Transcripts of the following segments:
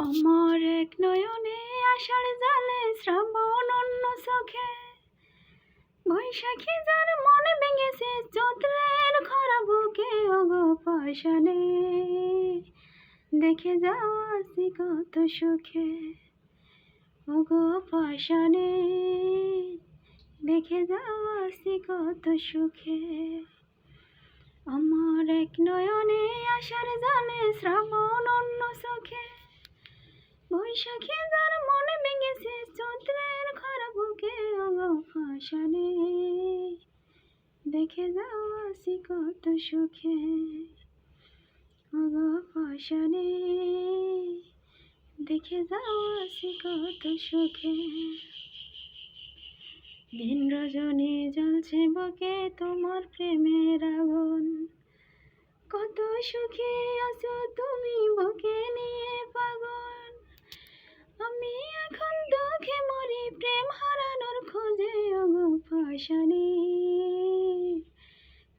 আমার এক নয়নে আষাঢ় জালে শ্রাবণ অন্য চোখে বৈশাখী যার মনে ভেঙেছে চৈত্রের খরা বুকে ওগো পাষাণে দেখে যাও আছি কত সুখে ওগো পাষাণে দেখে যাও আছি কত সুখে। আমার এক নয়নে আষাঢ় জালে শ্রাবণ অন্য চোখে বৈশাখী যার মনে ভেঙেছে চৈত্রের খরা বুকে ওগো পাষাণে দেখে যাও আছি কত সুখে ওগো পাষাণে দেখে যাও আছি কত সুখে। দিন রজনী জ্বলছে বুকে তোমার প্রেমের আগুন, কত সুখে আছো তুমি বুকে নিয়ে পাগল। আমি এখন দুঃখে মরি প্রেম হারানোর খোঁজে ওগো পাষাণে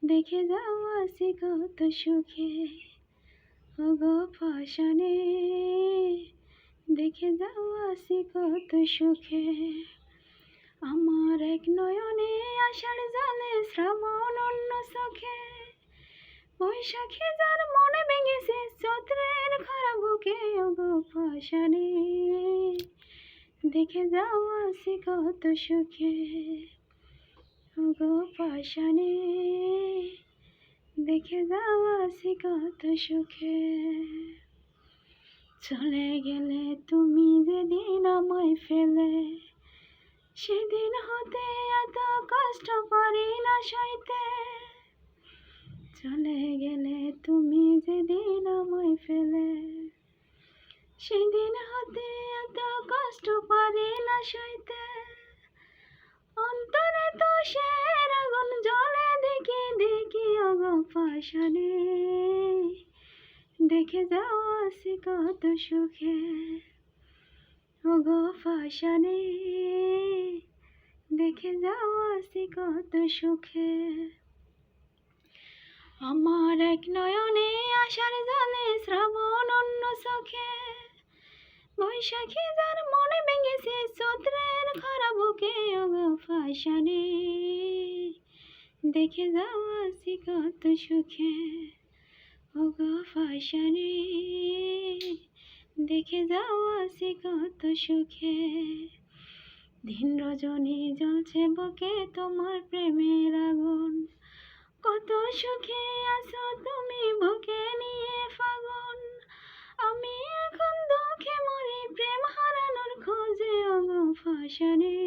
দেখে যাও আছি কত সুখে ওগো পাষাণে দেখে যাও আছি কত সুখে। আমার এক নয়নে আষাঢ় জালে শ্রাবণ অন্য চোখে বৈশাখী যার মনে ভেঙেছে চৈত্রের খরা বুকে ওগো পাষাণে দেখে যাও আছি কত সুখে ওগো পাষাণে দেখে যাও আছি কত সুখে। চলে গেলে তুমি যেদিন আমায় ফেলে সেদিন হতে এত কষ্ট পারি না সইতে। চলে গেলে তুমি যেদিন আমায় ফেলে সেদিন হতে এত কষ্ট পারি না সইতে। অন্তরে তো সের আগুন জ্বলে দেখি দেখি ওগো পাষাণে দেখে যাও আছি কত সুখে ওগো পাষাণে দেখে যাও আছি কত সুখে। আমার এক নয়নে আষাঢ় জালে শ্রাবণ অন্য চোখে বৈশাখী যার মনে ভেঙেছে চৈত্রের খরা বুকে ওগো পাষাণে দেখে যাও আছি কত সুখে ওগো পাষাণে দেখে যাও আছি কত সুখে। দিন রজনী জ্বলছে বুকে তোমার প্রেমের আগুন, কত সুখে আছো তুমি বুকে নিয়ে ফাগুন। আমি এখন দুঃখে মরি প্রেম হারানোর খোঁজে ওগো পাষাণে